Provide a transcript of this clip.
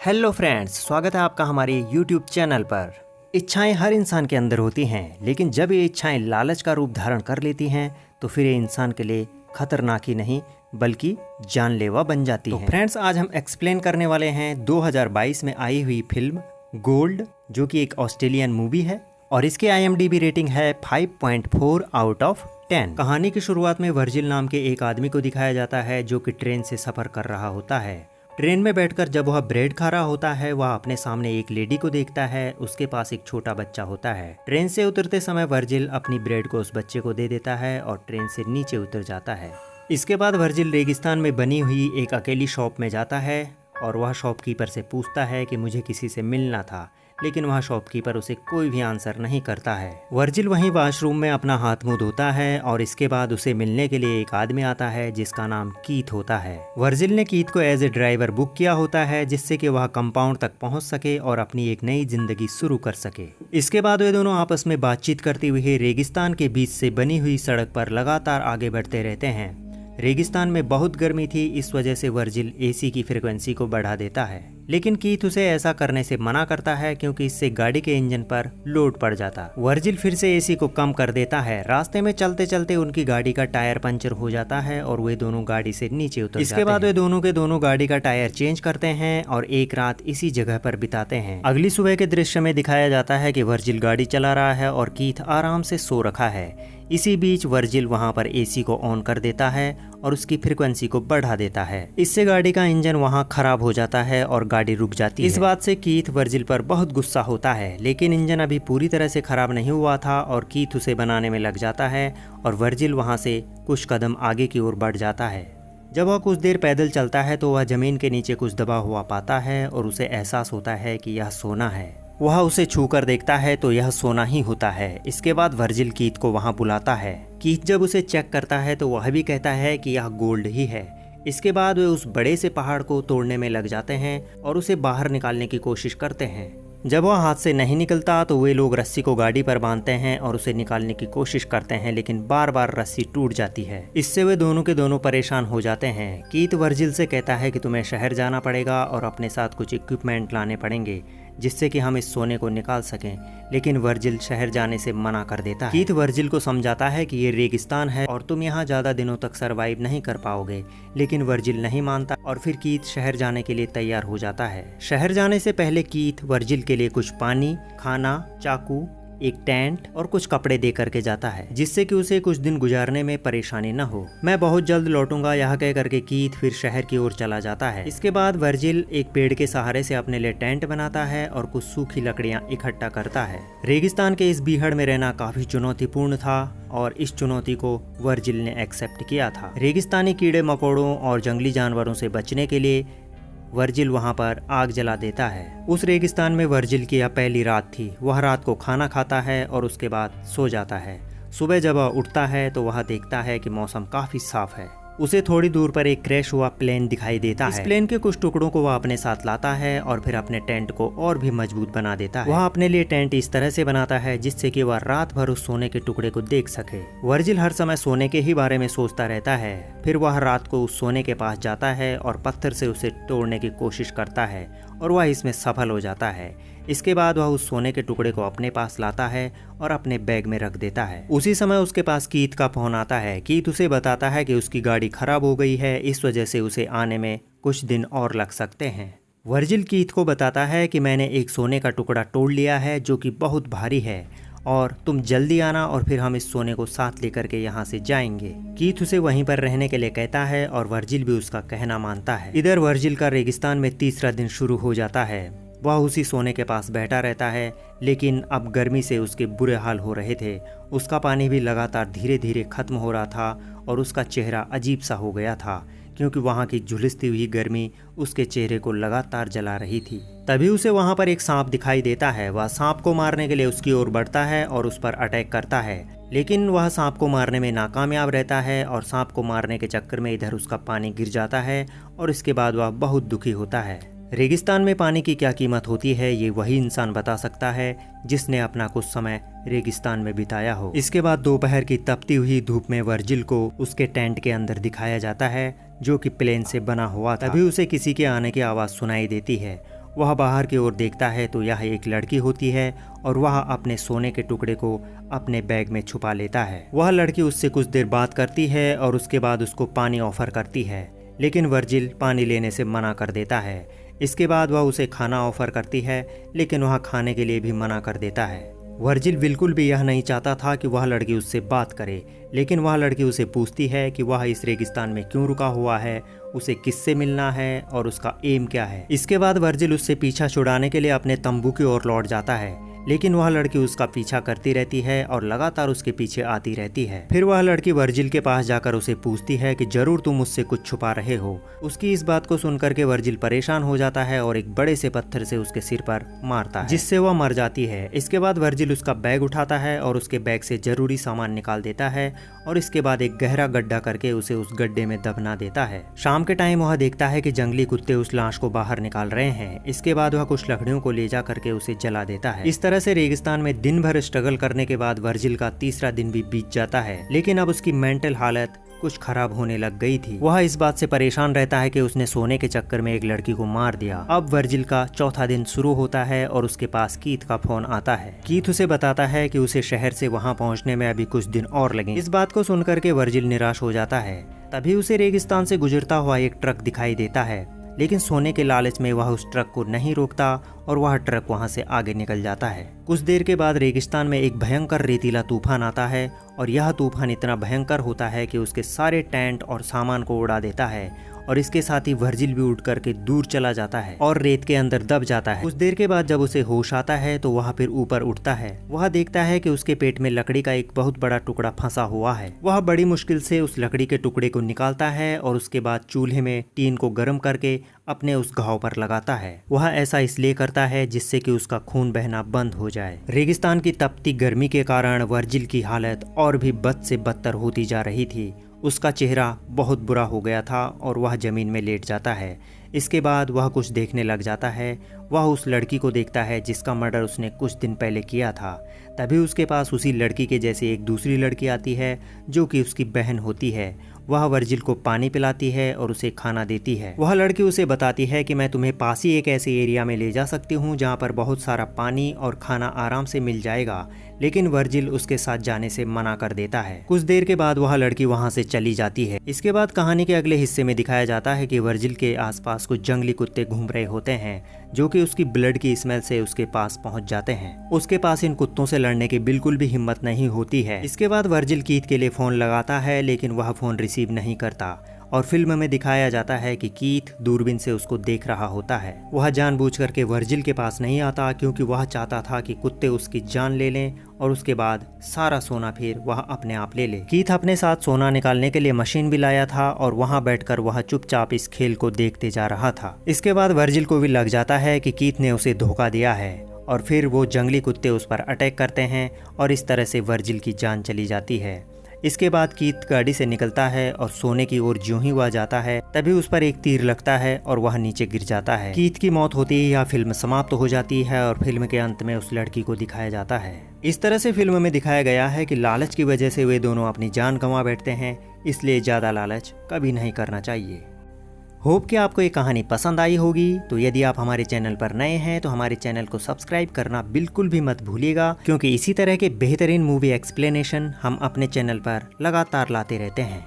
Hello friends, स्वागत है आपका हमारे YouTube चैनल पर। इच्छाएं हर इंसान के अंदर होती हैं, लेकिन जब ये इच्छाएं लालच का रूप धारण कर लेती हैं तो फिर ये इंसान के लिए खतरनाक ही नहीं बल्कि जानलेवा बन जाती हैं। फ्रेंड्स, आज हम एक्सप्लेन करने वाले हैं 2022 में आई हुई फिल्म गोल्ड, जो कि एक ऑस्ट्रेलियन मूवी है और इसकी IMDb रेटिंग है 5.4 आउट ऑफ 10। कहानी की शुरुआत में वर्जिल नाम के एक आदमी को दिखाया जाता है जो कि ट्रेन से सफ़र कर रहा होता है। ट्रेन में बैठकर जब वह ब्रेड खा रहा होता है, वह अपने सामने एक लेडी को देखता है। उसके पास एक छोटा बच्चा होता है। ट्रेन से उतरते समय वर्जिल अपनी ब्रेड को उस बच्चे को दे देता है और ट्रेन से नीचे उतर जाता है। इसके बाद वर्जिल रेगिस्तान में बनी हुई एक अकेली शॉप में जाता है और वह शॉपकीपर से पूछता है कि मुझे किसी से मिलना था, लेकिन वह शॉपकीपर उसे कोई भी आंसर नहीं करता है। वर्जिल वहीं वॉशरूम में अपना हाथ मुंह धोता है और इसके बाद उसे मिलने के लिए एक आदमी आता है जिसका नाम कीथ होता है। वर्जिल ने कीथ को एज ए ड्राइवर बुक किया होता है जिससे कि वह कंपाउंड तक पहुंच सके और अपनी एक नई जिंदगी शुरू कर सके। इसके बाद वे दोनों आपस में बातचीत करते हुए रेगिस्तान के बीच से बनी हुई सड़क पर लगातार आगे बढ़ते रहते हैं। रेगिस्तान में बहुत गर्मी थी, इस वजह से वर्जिल AC की फ्रिक्वेंसी को बढ़ा देता है, लेकिन कीथ उसे ऐसा करने से मना करता है क्योंकि इससे गाड़ी के इंजन पर लोड पड़ जाता। वर्जिल फिर से AC को कम कर देता है। रास्ते में चलते चलते उनकी गाड़ी का टायर पंचर हो जाता है और वे दोनों गाड़ी से नीचे उतर जाते हैं। इसके बाद वे दोनों के दोनों गाड़ी का टायर चेंज करते हैं और एक रात इसी जगह पर बिताते हैं। अगली सुबह के दृश्य में दिखाया जाता है कि वर्जिल गाड़ी चला रहा है और कीथ आराम से सो रखा है। इसी बीच वर्जिल वहां पर AC को ऑन कर देता है और उसकी फ्रिक्वेंसी को बढ़ा देता है। इससे गाड़ी का इंजन वहां खराब हो जाता है और गाड़ी रुक जाती है। इस बात से कीथ वर्जिल पर बहुत गुस्सा होता है, लेकिन इंजन अभी पूरी तरह से खराब नहीं हुआ था और कीथ उसे बनाने में लग जाता है और वर्जिल वहां से कुछ कदम आगे की ओर बढ़ जाता है। जब वह कुछ देर पैदल चलता है तो वह जमीन के नीचे कुछ दबा हुआ पाता है और उसे एहसास होता है कि यह सोना है। वह उसे छूकर देखता है तो यह सोना ही होता है। इसके बाद वर्जिल कीथ को वहां बुलाता है। कीथ जब उसे चेक करता है तो वह भी कहता है कि यह गोल्ड ही है। इसके बाद वे उस बड़े से पहाड़ को तोड़ने में लग जाते हैं और उसे बाहर निकालने की कोशिश करते हैं। जब वह हाथ से नहीं निकलता तो वे लोग रस्सी को गाड़ी पर बांधते हैं और उसे निकालने की कोशिश करते हैं, लेकिन बार बार रस्सी टूट जाती है। इससे वे दोनों के दोनों परेशान हो जाते हैं। कीथ वर्जिल से कहता है कि तुम्हें शहर जाना पड़ेगा और अपने साथ कुछ इक्विपमेंट लाने पड़ेंगे जिससे कि हम इस सोने को निकाल सकें, लेकिन वर्जिल शहर जाने से मना कर देता है। कीथ वर्जिल को समझाता है कि ये रेगिस्तान है और तुम यहाँ ज़्यादा दिनों तक सरवाइव नहीं कर पाओगे, लेकिन वर्जिल नहीं मानता और फिर कीथ शहर जाने के लिए तैयार हो जाता है। शहर जाने से पहले कीथ वर्जिल के लिए कुछ पानी, खाना, चाकू, एक टेंट और कुछ कपड़े दे करके जाता है जिससे कि उसे कुछ दिन गुजारने में परेशानी न हो। मैं बहुत जल्द लौटूंगा, यह कह करके कीथ फिर शहर की ओर चला जाता है। इसके बाद वर्जिल एक पेड़ के सहारे से अपने लिए टेंट बनाता है और कुछ सूखी लकड़ियां इकट्ठा करता है। रेगिस्तान के इस बीहड़ में रहना काफी चुनौतीपूर्ण था और इस चुनौती को वर्जिल ने एक्सेप्ट किया था। रेगिस्तानी कीड़े मकोड़ों और जंगली जानवरों से बचने के लिए वर्जिल वहां पर आग जला देता है। उस रेगिस्तान में वर्जिल की यह पहली रात थी। वह रात को खाना खाता है और उसके बाद सो जाता है। सुबह जब वह उठता है तो वह देखता है कि मौसम काफी साफ है। उसे थोड़ी दूर पर एक क्रैश हुआ प्लेन दिखाई देता है। इस प्लेन के कुछ टुकड़ों को वह अपने साथ लाता है और फिर अपने टेंट को और भी मजबूत बना देता है। वह अपने लिए टेंट इस तरह से बनाता है जिससे कि वह रात भर उस सोने के टुकड़े को देख सके। वर्जिल हर समय सोने के ही बारे में सोचता रहता है। फिर वह रात को उस सोने के पास जाता है और पत्थर से उसे तोड़ने की कोशिश करता है और वह इसमें सफल हो जाता है। इसके बाद वह उस सोने के टुकड़े को अपने पास लाता है और अपने बैग में रख देता है। उसी समय उसके पास कीथ का फोन आता है। कीथ उसे बताता है कि उसकी गाड़ी खराब हो गई है, इस वजह से उसे आने में कुछ दिन और लग सकते हैं। वर्जिल कीथ को बताता है कि मैंने एक सोने का टुकड़ा तोड़ लिया है जो कि बहुत भारी है और तुम जल्दी आना और फिर हम इस सोने को साथ लेकर के यहाँ से जाएंगे। कीथ उसे वहीं पर रहने के लिए कहता है और वर्जिल भी उसका कहना मानता है। इधर वर्जिल का रेगिस्तान में तीसरा दिन शुरू हो जाता है। वह उसी सोने के पास बैठा रहता है, लेकिन अब गर्मी से उसके बुरे हाल हो रहे थे। उसका पानी भी लगातार धीरे धीरे खत्म हो रहा था और उसका चेहरा अजीब सा हो गया था क्योंकि वहाँ की झुलसती हुई गर्मी उसके चेहरे को लगातार जला रही थी। तभी उसे वहाँ पर एक सांप दिखाई देता है। वह सांप को मारने के लिए उसकी ओर बढ़ता है और उस पर अटैक करता है, लेकिन वह सांप को मारने में नाकामयाब रहता है और सांप को मारने के चक्कर में इधर उसका पानी गिर जाता है और इसके बाद वह बहुत दुखी होता है। रेगिस्तान में पानी की क्या कीमत होती है ये वही इंसान बता सकता है जिसने अपना कुछ समय रेगिस्तान में बिताया हो। इसके बाद दोपहर की तपती हुई धूप में वर्जिल को उसके टेंट के अंदर दिखाया जाता है जो कि प्लेन से बना हुआ था। तभी उसे किसी के आने की आवाज़ सुनाई देती है वह बाहर की ओर देखता है तो यह एक लड़की होती है और वह अपने सोने के टुकड़े को अपने बैग में छुपा लेता है। वह लड़की उससे कुछ देर बात करती है और उसके बाद उसको पानी ऑफर करती है, लेकिन वर्जिल पानी लेने से मना कर देता है। इसके बाद वह उसे खाना ऑफर करती है, लेकिन वह खाने के लिए भी मना कर देता है। वर्जिल बिल्कुल भी यह नहीं चाहता था कि वह लड़की उससे बात करे, लेकिन वह लड़की उसे पूछती है कि वह इस रेगिस्तान में क्यों रुका हुआ है, उसे किससे मिलना है और उसका एम क्या है। इसके बाद वर्जिल उससे पीछा छुड़ाने के लिए अपने तंबू की ओर लौट जाता है, लेकिन वह लड़की उसका पीछा करती रहती है और लगातार उसके पीछे आती रहती है। फिर वह लड़की वर्जिल के पास जाकर उसे पूछती है कि जरूर तुम मुझसे कुछ छुपा रहे हो। उसकी इस बात को सुनकर के वर्जिल परेशान हो जाता है और एक बड़े से पत्थर से उसके सिर पर मारता है, जिससे वह मर जाती है। इसके बाद वर्जिल उसका बैग उठाता है और उसके बैग से जरूरी सामान निकाल देता है और इसके बाद एक गहरा गड्ढा करके उसे उस गड्ढे में दबना देता है। शाम के टाइम वह देखता है कि जंगली कुत्ते उस लाश को बाहर निकाल रहे हैं। इसके बाद वह कुछ लकड़ियों को ले जा करके उसे जला देता है। इस तरह से रेगिस्तान में दिन भर स्ट्रगल करने के बाद वर्जिल का तीसरा दिन भी बीत जाता है, लेकिन अब उसकी मेंटल हालत कुछ खराब होने लग गई थी। वह इस बात से परेशान रहता है कि उसने सोने के चक्कर में एक लड़की को मार दिया। अब वर्जिल का चौथा दिन शुरू होता है और उसके पास कीथ का फोन आता है। कीथ उसे बताता है कि उसे शहर से वहां पहुंचने में अभी कुछ दिन और लगेंगे। इस बात को सुनकर के वर्जिल निराश हो जाता है। तभी उसे रेगिस्तान से गुजरता हुआ एक ट्रक दिखाई देता है, लेकिन सोने के लालच में वह उस ट्रक को नहीं रोकता और वह ट्रक वहां से आगे निकल जाता है। कुछ देर के बाद रेगिस्तान में एक भयंकर रेतीला तूफान आता है और यह तूफान इतना भयंकर होता है कि उसके सारे टेंट और सामान को उड़ा देता है और इसके साथ ही वर्जिल भी उड़ करके दूर चला जाता है और रेत के अंदर दब जाता है। कुछ देर के बाद जब उसे होश आता है तो वह फिर ऊपर उठता है। वह देखता है कि उसके पेट में लकड़ी का एक बहुत बड़ा टुकड़ा फंसा हुआ है। वह बड़ी मुश्किल से उस लकड़ी के टुकड़े को निकालता है और उसके बाद चूल्हे में टीन को गर्म करके अपने उस घाव पर लगाता है। वह ऐसा इसलिए करता है जिससे कि उसका खून बहना बंद हो जाए। रेगिस्तान की तपती गर्मी के कारण वर्जिल की हालत और भी बद से बदतर होती जा रही थी। उसका चेहरा बहुत बुरा हो गया था और वह जमीन में लेट जाता है। इसके बाद वह कुछ देखने लग जाता है। वह उस लड़की को देखता है जिसका मर्डर उसने कुछ दिन पहले किया था। तभी उसके पास उसी लड़की के जैसे एक दूसरी लड़की आती है जो कि उसकी बहन होती है। वह वर्जिल को पानी पिलाती है और उसे खाना देती है। वह लड़की उसे बताती है कि मैं तुम्हें पास ही एक ऐसे एरिया में ले जा सकती हूँ जहाँ पर बहुत सारा पानी और खाना आराम से मिल जाएगा, लेकिन वर्जिल उसके साथ जाने से मना कर देता है। कुछ देर के बाद वह लड़की वहाँ से चली जाती है। इसके बाद कहानी के अगले हिस्से में दिखाया जाता है कि वर्जिल के आसपास कुछ जंगली कुत्ते घूम रहे होते हैं जो कि उसकी ब्लड की स्मेल से उसके पास पहुंच जाते हैं। उसके पास इन कुत्तों से लड़ने की बिल्कुल भी हिम्मत नहीं होती है। इसके बाद वर्जिल कीथ के लिए फोन लगाता है, लेकिन वह फोन रिसीव नहीं करता और फिल्म में दिखाया जाता है कि कीथ दूरबीन से उसको देख रहा होता है। वह जानबूझकर के वर्जिल के पास नहीं आता क्योंकि वह चाहता था कि कुत्ते उसकी जान ले लें और उसके बाद सारा सोना फिर वह अपने आप ले ले। कीथ अपने साथ सोना निकालने के लिए मशीन भी लाया था और वहां बैठकर वह चुपचाप इस खेल को देखते जा रहा था। इसके बाद वर्जिल को भी लग जाता है कि कीथ ने उसे धोखा दिया है और फिर वो जंगली कुत्ते उस पर अटैक करते हैं और इस तरह से वर्जिल की जान चली जाती है। इसके बाद कीथ गाड़ी से निकलता है और सोने की ओर ज्यों ही वह जाता है तभी उस पर एक तीर लगता है और वह नीचे गिर जाता है। कीथ की मौत होती ही यह फिल्म समाप्त हो जाती है और फिल्म के अंत में उस लड़की को दिखाया जाता है। इस तरह से फिल्म में दिखाया गया है कि लालच की वजह से वे दोनों अपनी जान गंवा बैठते हैं, इसलिए ज़्यादा लालच कभी नहीं करना चाहिए। होप कि आपको ये कहानी पसंद आई होगी। तो यदि आप हमारे चैनल पर नए हैं तो हमारे चैनल को सब्सक्राइब करना बिल्कुल भी मत भूलिएगा, क्योंकि इसी तरह के बेहतरीन मूवी एक्सप्लेनेशन हम अपने चैनल पर लगातार लाते रहते हैं।